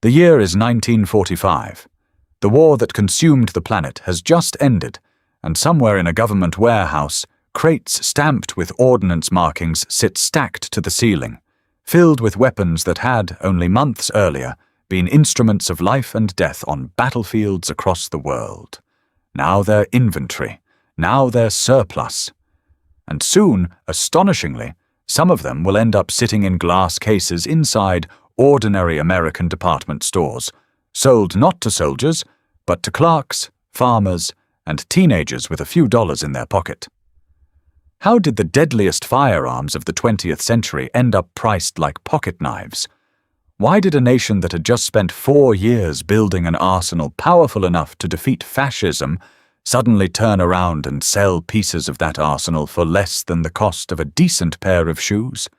The year is 1945. The war that consumed the planet has just ended, and somewhere in a government warehouse, crates stamped with ordnance markings sit stacked to the ceiling, filled with weapons that had, only months earlier, been instruments of life and death on battlefields across the world. Now they're inventory, now they're surplus. And soon, astonishingly, some of them will end up sitting in glass cases inside ordinary American department stores, sold not to soldiers, but to clerks, farmers, and teenagers with a few dollars in their pocket. How did the deadliest firearms of the 20th century end up priced like pocket knives? Why did a nation that had just spent 4 years building an arsenal powerful enough to defeat fascism suddenly turn around and sell pieces of that arsenal for less than the cost of a decent pair of shoes?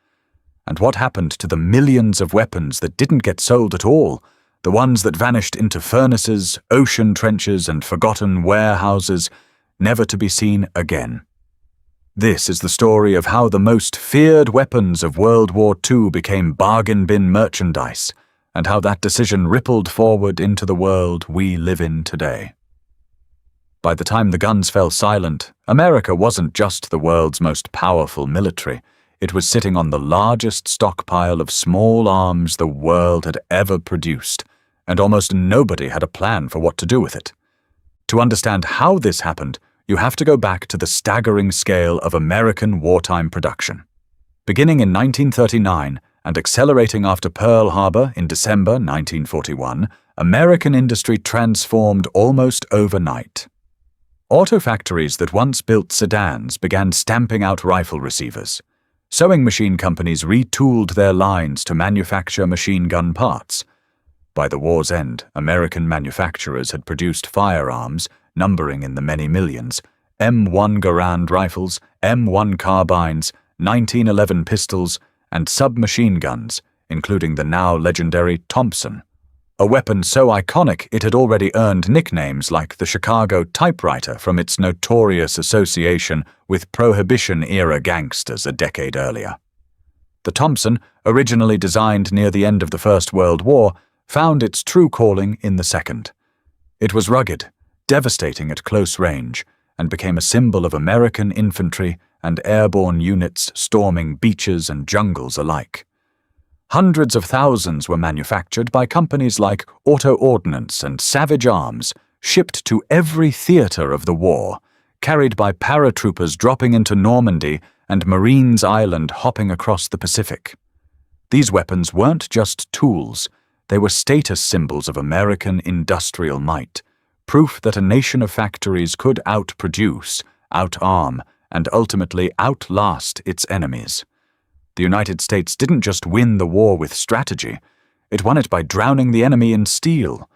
And what happened to the millions of weapons that didn't get sold at all, the ones that vanished into furnaces, ocean trenches, and forgotten warehouses, never to be seen again? This is the story of how the most feared weapons of World War II became bargain bin merchandise, and how that decision rippled forward into the world we live in today. By the time the guns fell silent, America wasn't just the world's most powerful military. It was sitting on the largest stockpile of small arms the world had ever produced, and almost nobody had a plan for what to do with it. To understand how this happened, you have to go back to the staggering scale of American wartime production. Beginning in 1939 and accelerating after Pearl Harbor in December 1941, American industry transformed almost overnight. Auto factories that once built sedans began stamping out rifle receivers. Sewing machine companies retooled their lines to manufacture machine gun parts. By the war's end, American manufacturers had produced firearms, numbering in the many millions, M1 Garand rifles, M1 carbines, 1911 pistols, and submachine guns, including the now legendary Thompson, a weapon so iconic it had already earned nicknames like the Chicago typewriter from its notorious association with Prohibition-era gangsters a decade earlier. The Thompson, originally designed near the end of the First World War, found its true calling in the Second. It was rugged, devastating at close range, and became a symbol of American infantry and airborne units storming beaches and jungles alike. Hundreds of thousands were manufactured by companies like Auto Ordnance and Savage Arms, shipped to every theater of the war, carried by paratroopers dropping into Normandy and Marines Island hopping across the Pacific. These weapons weren't just tools, they were status symbols of American industrial might, proof that a nation of factories could outproduce, outarm, and ultimately outlast its enemies. The United States didn't just win the war with strategy, it won it by drowning the enemy in steel.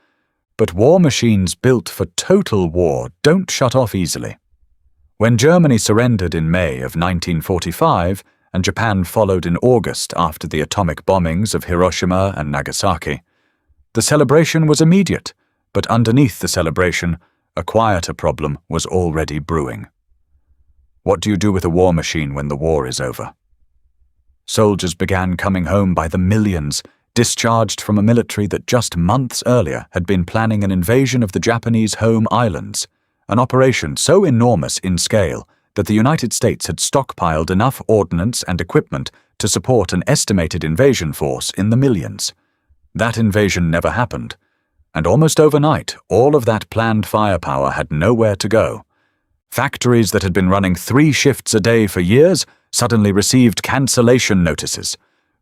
But war machines built for total war don't shut off easily. When Germany surrendered in May of 1945, and Japan followed in August after the atomic bombings of Hiroshima and Nagasaki, the celebration was immediate, but underneath the celebration, a quieter problem was already brewing. What do you do with a war machine when the war is over? Soldiers began coming home by the millions, discharged from a military that just months earlier had been planning an invasion of the Japanese home islands, an operation so enormous in scale that the United States had stockpiled enough ordnance and equipment to support an estimated invasion force in the millions. That invasion never happened, and almost overnight, all of that planned firepower had nowhere to go. Factories that had been running 3 shifts a day for years suddenly received cancellation notices.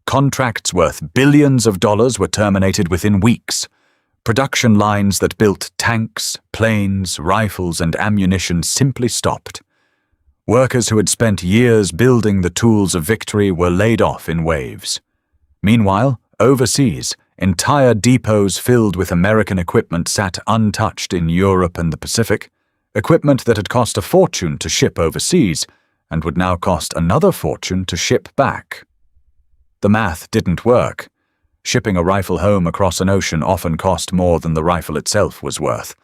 Contracts worth billions of dollars were terminated within weeks. Production lines that built tanks, planes, rifles, and ammunition simply stopped. Workers who had spent years building the tools of victory were laid off in waves. Meanwhile, overseas, entire depots filled with American equipment sat untouched in Europe and the Pacific, equipment that had cost a fortune to ship overseas and would now cost another fortune to ship back. The math didn't work. Shipping a rifle home across an ocean often cost more than the rifle itself was worth.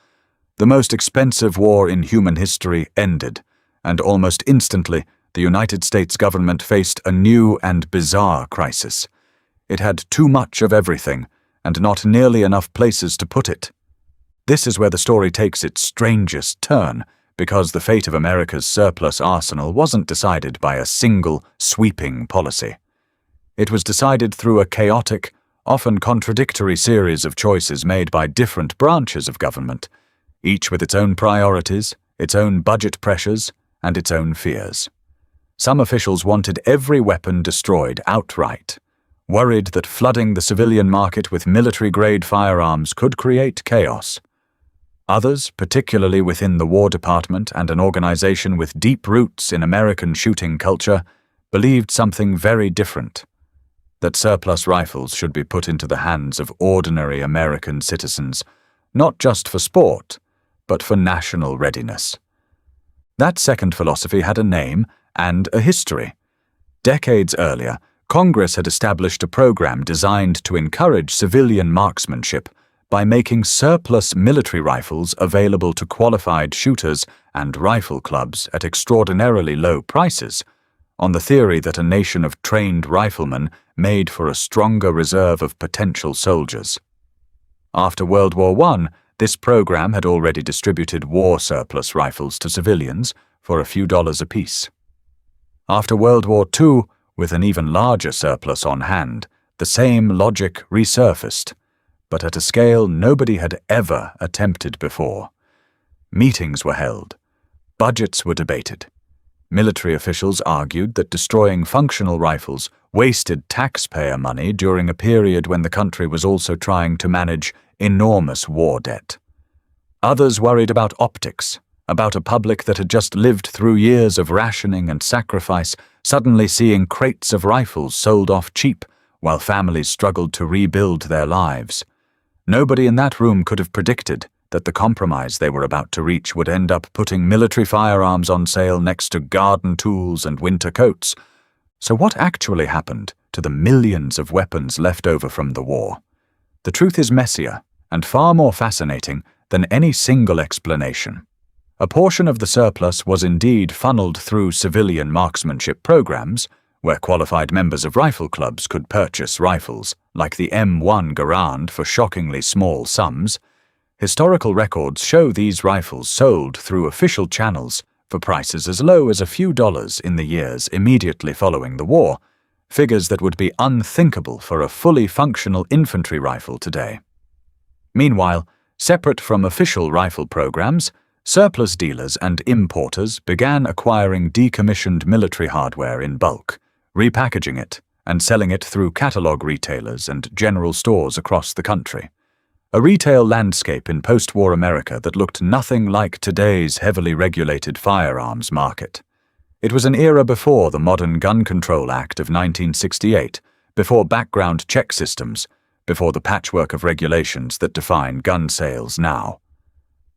The most expensive war in human history ended, and almost instantly the United States government faced a new and bizarre crisis. It had too much of everything, and not nearly enough places to put it. This is where the story takes its strangest turn, because the fate of America's surplus arsenal wasn't decided by a single, sweeping policy. It was decided through a chaotic, often contradictory series of choices made by different branches of government, each with its own priorities, its own budget pressures, and its own fears. Some officials wanted every weapon destroyed outright, worried that flooding the civilian market with military-grade firearms could create chaos. Others, particularly within the War Department and an organization with deep roots in American shooting culture, believed something very different: that surplus rifles should be put into the hands of ordinary American citizens, not just for sport, but for national readiness. That second philosophy had a name and a history. Decades earlier, Congress had established a program designed to encourage civilian marksmanship by making surplus military rifles available to qualified shooters and rifle clubs at extraordinarily low prices, on the theory that a nation of trained riflemen made for a stronger reserve of potential soldiers. After World War I, this program had already distributed war surplus rifles to civilians for a few dollars apiece. After World War II, with an even larger surplus on hand, the same logic resurfaced, but at a scale nobody had ever attempted before. Meetings were held. Budgets were debated. Military officials argued that destroying functional rifles wasted taxpayer money during a period when the country was also trying to manage enormous war debt. Others worried about optics, about a public that had just lived through years of rationing and sacrifice, suddenly seeing crates of rifles sold off cheap while families struggled to rebuild their lives. Nobody in that room could have predicted that the compromise they were about to reach would end up putting military firearms on sale next to garden tools and winter coats. So what actually happened to the millions of weapons left over from the war? The truth is messier and far more fascinating than any single explanation. A portion of the surplus was indeed funneled through civilian marksmanship programs, where qualified members of rifle clubs could purchase rifles, like the M1 Garand, for shockingly small sums. Historical records show these rifles sold through official channels for prices as low as a few dollars in the years immediately following the war, figures that would be unthinkable for a fully functional infantry rifle today. Meanwhile, separate from official rifle programs, surplus dealers and importers began acquiring decommissioned military hardware in bulk, repackaging it, and selling it through catalog retailers and general stores across the country. A retail landscape in post-war America that looked nothing like today's heavily regulated firearms market. It was an era before the modern Gun Control Act of 1968, before background check systems, before the patchwork of regulations that define gun sales now.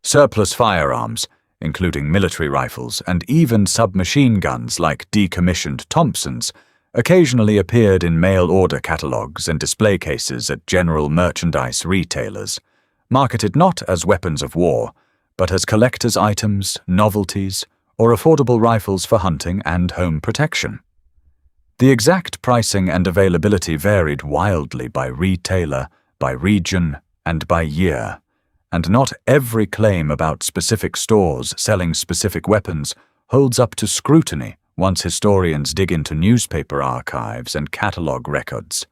Surplus firearms, including military rifles and even submachine guns like decommissioned Thompsons, occasionally appeared in mail-order catalogs and display cases at general merchandise retailers, marketed not as weapons of war, but as collector's items, novelties, or affordable rifles for hunting and home protection. The exact pricing and availability varied wildly by retailer, by region, and by year, and not every claim about specific stores selling specific weapons holds up to scrutiny once historians dig into newspaper archives and catalog records.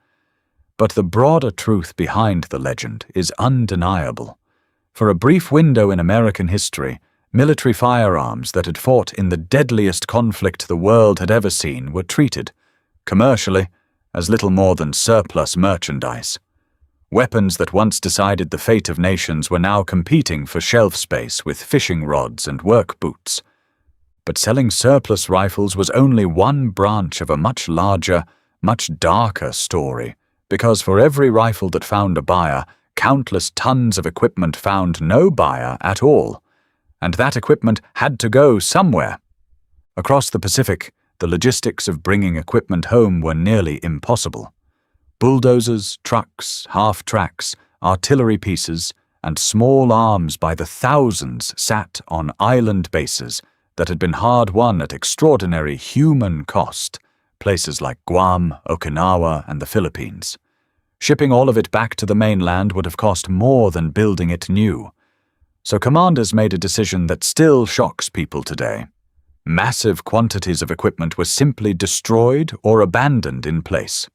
But the broader truth behind the legend is undeniable. For a brief window in American history, military firearms that had fought in the deadliest conflict the world had ever seen were treated, commercially, as little more than surplus merchandise. Weapons that once decided the fate of nations were now competing for shelf space with fishing rods and work boots. But selling surplus rifles was only one branch of a much larger, much darker story, because for every rifle that found a buyer, countless tons of equipment found no buyer at all, and that equipment had to go somewhere. Across the Pacific, the logistics of bringing equipment home were nearly impossible. Bulldozers, trucks, half-tracks, artillery pieces, and small arms by the thousands sat on island bases that had been hard-won at extraordinary human cost, places like Guam, Okinawa, and the Philippines. Shipping all of it back to the mainland would have cost more than building it new. So commanders made a decision that still shocks people today. Massive quantities of equipment were simply destroyed or abandoned in place.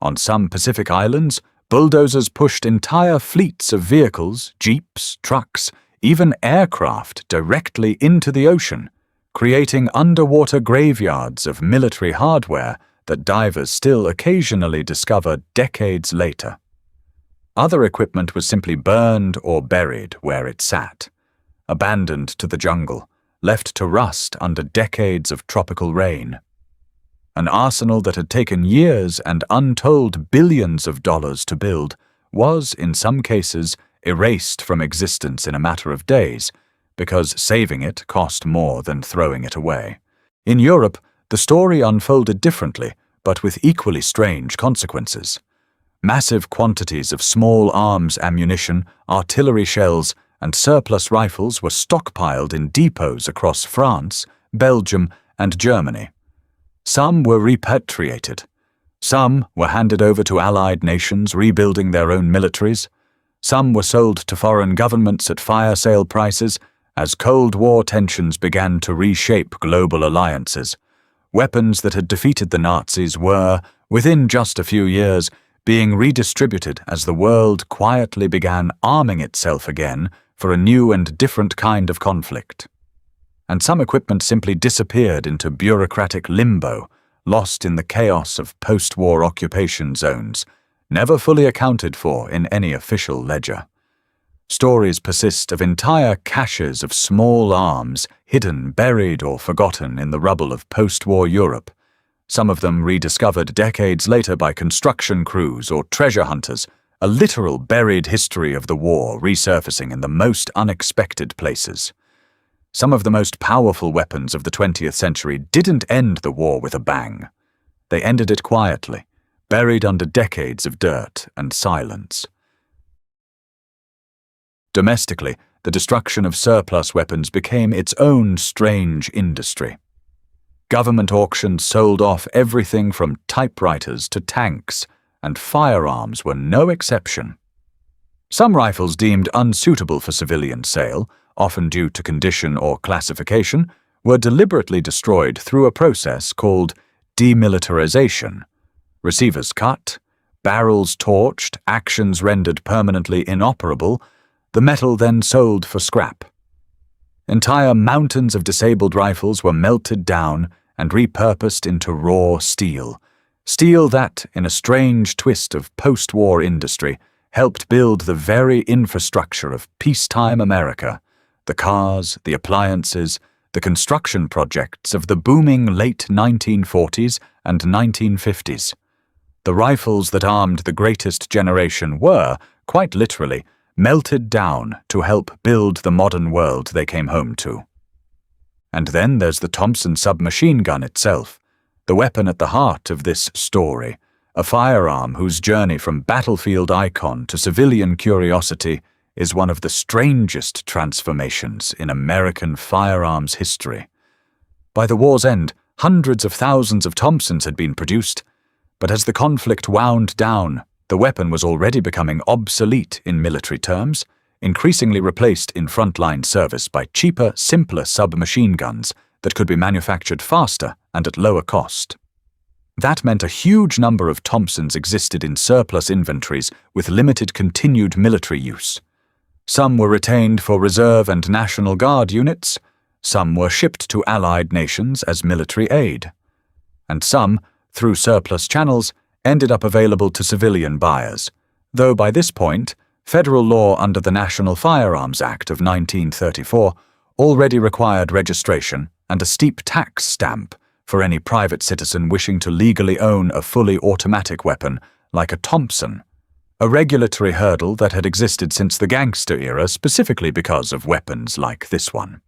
On some Pacific islands, bulldozers pushed entire fleets of vehicles, jeeps, trucks, even aircraft directly into the ocean, creating underwater graveyards of military hardware that divers still occasionally discover decades later. Other equipment was simply burned or buried where it sat, abandoned to the jungle, left to rust under decades of tropical rain. An arsenal that had taken years and untold billions of dollars to build was, in some cases, erased from existence in a matter of days, because saving it cost more than throwing it away. In Europe, the story unfolded differently, but with equally strange consequences. Massive quantities of small arms ammunition, artillery shells, and surplus rifles were stockpiled in depots across France, Belgium, and Germany. Some were repatriated. Some were handed over to allied nations rebuilding their own militaries. Some were sold to foreign governments at fire sale prices as Cold War tensions began to reshape global alliances. Weapons that had defeated the Nazis were, within just a few years, being redistributed as the world quietly began arming itself again for a new and different kind of conflict. And some equipment simply disappeared into bureaucratic limbo, lost in the chaos of post-war occupation zones, never fully accounted for in any official ledger. Stories persist of entire caches of small arms hidden, buried, or forgotten in the rubble of post-war Europe, some of them rediscovered decades later by construction crews or treasure hunters, a literal buried history of the war resurfacing in the most unexpected places. Some of the most powerful weapons of the 20th century didn't end the war with a bang. They ended it quietly, buried under decades of dirt and silence. Domestically, the destruction of surplus weapons became its own strange industry. Government auctions sold off everything from typewriters to tanks, and firearms were no exception. Some rifles deemed unsuitable for civilian sale, often due to condition or classification, were deliberately destroyed through a process called demilitarization. Receivers cut, barrels torched, actions rendered permanently inoperable, the metal then sold for scrap. Entire mountains of disabled rifles were melted down and repurposed into raw steel, steel that, in a strange twist of post-war industry, helped build the very infrastructure of peacetime America, the cars, the appliances, the construction projects of the booming late 1940s and 1950s. The rifles that armed the greatest generation were, quite literally, melted down to help build the modern world they came home to. And then there's the Thompson submachine gun itself, the weapon at the heart of this story, a firearm whose journey from battlefield icon to civilian curiosity is one of the strangest transformations in American firearms history. By the war's end, hundreds of thousands of Thompsons had been produced, but as the conflict wound down, the weapon was already becoming obsolete in military terms, increasingly replaced in frontline service by cheaper, simpler submachine guns that could be manufactured faster and at lower cost. That meant a huge number of Thompsons existed in surplus inventories with limited continued military use. Some were retained for reserve and National Guard units, some were shipped to allied nations as military aid, and some, through surplus channels, ended up available to civilian buyers, though by this point, federal law under the National Firearms Act of 1934 already required registration and a steep tax stamp for any private citizen wishing to legally own a fully automatic weapon like a Thompson, a regulatory hurdle that had existed since the gangster era specifically because of weapons like this one.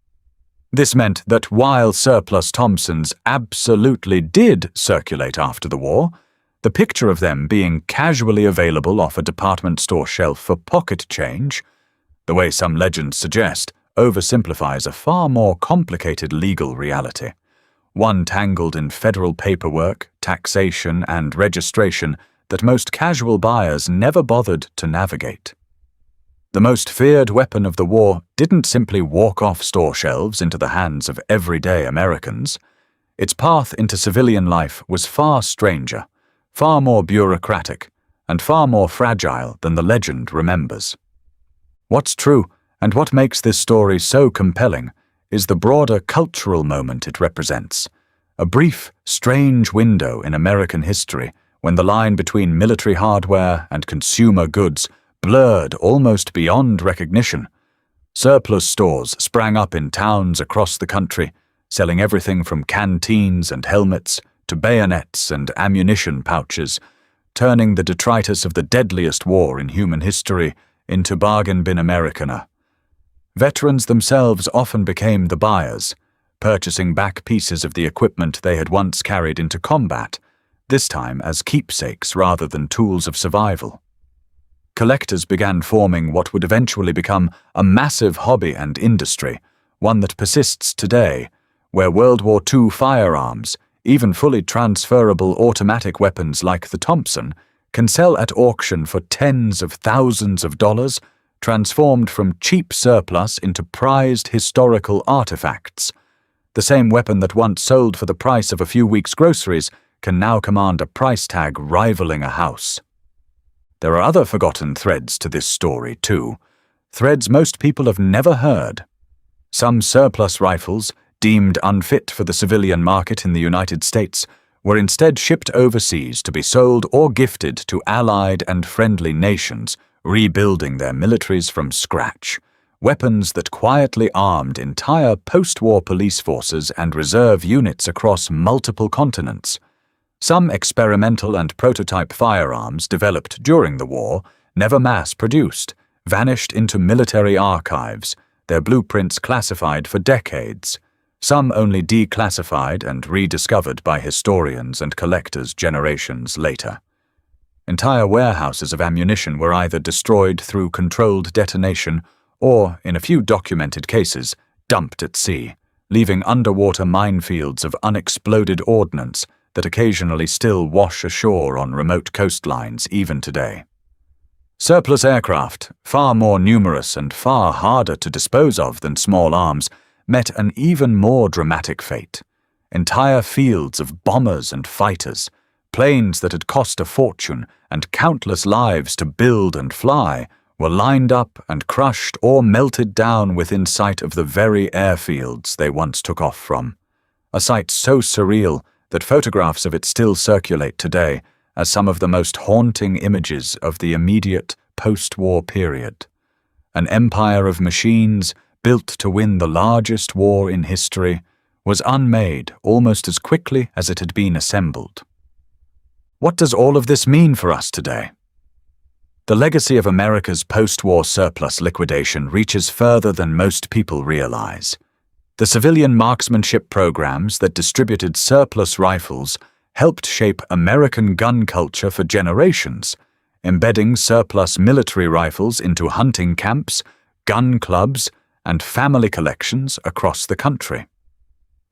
This meant that while surplus Thompsons absolutely did circulate after the war, the picture of them being casually available off a department store shelf for pocket change, the way some legends suggest, oversimplifies a far more complicated legal reality, one tangled in federal paperwork, taxation, and registration that most casual buyers never bothered to navigate. The most feared weapon of the war didn't simply walk off store shelves into the hands of everyday Americans. Its path into civilian life was far stranger, far more bureaucratic, and far more fragile than the legend remembers. What's true, and what makes this story so compelling, is the broader cultural moment it represents, a brief, strange window in American history when the line between military hardware and consumer goods blurred almost beyond recognition. Surplus stores sprang up in towns across the country, selling everything from canteens and helmets to bayonets and ammunition pouches, turning the detritus of the deadliest war in human history into bargain bin Americana. Veterans themselves often became the buyers, purchasing back pieces of the equipment they had once carried into combat, this time as keepsakes rather than tools of survival. Collectors began forming what would eventually become a massive hobby and industry, one that persists today, where World War II firearms, even fully transferable automatic weapons like the Thompson, can sell at auction for tens of thousands of dollars, transformed from cheap surplus into prized historical artifacts. The same weapon that once sold for the price of a few weeks' groceries can now command a price tag rivaling a house. There are other forgotten threads to this story, too, threads most people have never heard. Some surplus rifles, deemed unfit for the civilian market in the United States, were instead shipped overseas to be sold or gifted to allied and friendly nations, rebuilding their militaries from scratch. Weapons that quietly armed entire post-war police forces and reserve units across multiple continents. Some experimental and prototype firearms developed during the war, never mass-produced, vanished into military archives, their blueprints classified for decades. Some only declassified and rediscovered by historians and collectors generations later. Entire warehouses of ammunition were either destroyed through controlled detonation or, in a few documented cases, dumped at sea, leaving underwater minefields of unexploded ordnance that occasionally still wash ashore on remote coastlines even today. Surplus aircraft, far more numerous and far harder to dispose of than small arms, met an even more dramatic fate. Entire fields of bombers and fighters, planes that had cost a fortune and countless lives to build and fly, were lined up and crushed or melted down within sight of the very airfields they once took off from. A sight so surreal that photographs of it still circulate today as some of the most haunting images of the immediate post-war period. An empire of machines, built to win the largest war in history, was unmade almost as quickly as it had been assembled. What does all of this mean for us today? The legacy of America's post-war surplus liquidation reaches further than most people realize. The civilian marksmanship programs that distributed surplus rifles helped shape American gun culture for generations, embedding surplus military rifles into hunting camps, gun clubs, and family collections across the country.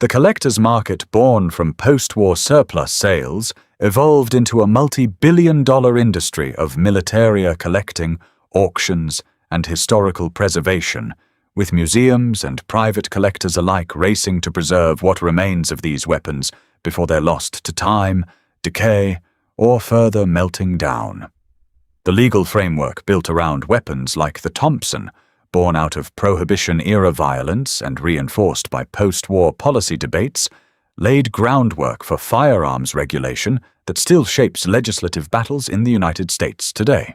The collector's market born from post-war surplus sales evolved into a multi-billion-dollar industry of militaria collecting, auctions, and historical preservation, with museums and private collectors alike racing to preserve what remains of these weapons before they're lost to time, decay, or further melting down. The legal framework built around weapons like the Thompson, born out of Prohibition-era violence and reinforced by post-war policy debates, laid groundwork for firearms regulation that still shapes legislative battles in the United States today.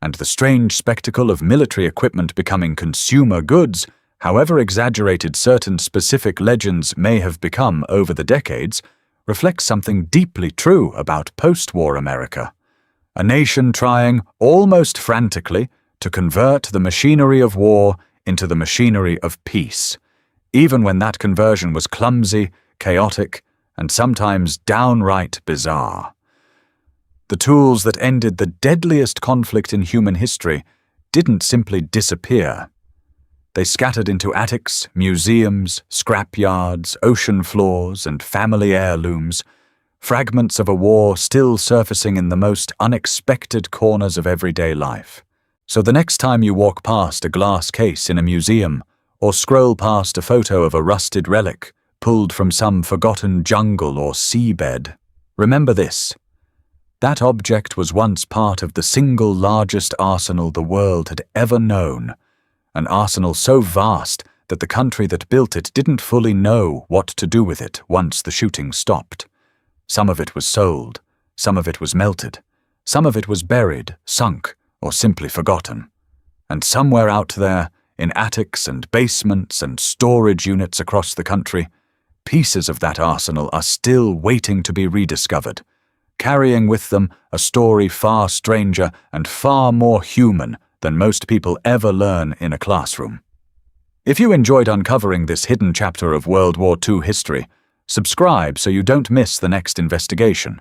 And the strange spectacle of military equipment becoming consumer goods, however exaggerated certain specific legends may have become over the decades, reflects something deeply true about post-war America. A nation trying, almost frantically, to convert the machinery of war into the machinery of peace, even when that conversion was clumsy, chaotic, and sometimes downright bizarre. The tools that ended the deadliest conflict in human history didn't simply disappear. They scattered into attics, museums, scrapyards, ocean floors, and family heirlooms, fragments of a war still surfacing in the most unexpected corners of everyday life. So the next time you walk past a glass case in a museum, or scroll past a photo of a rusted relic pulled from some forgotten jungle or seabed, remember this. That object was once part of the single largest arsenal the world had ever known, an arsenal so vast that the country that built it didn't fully know what to do with it once the shooting stopped. Some of it was sold, some of it was melted, some of it was buried, sunk, or simply forgotten. And somewhere out there, in attics and basements and storage units across the country, pieces of that arsenal are still waiting to be rediscovered, carrying with them a story far stranger and far more human than most people ever learn in a classroom. If you enjoyed uncovering this hidden chapter of World War II history, subscribe so you don't miss the next investigation,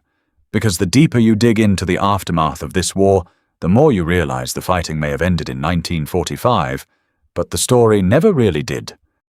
because the deeper you dig into the aftermath of this war, the more you realize the fighting may have ended in 1945, but the story never really did.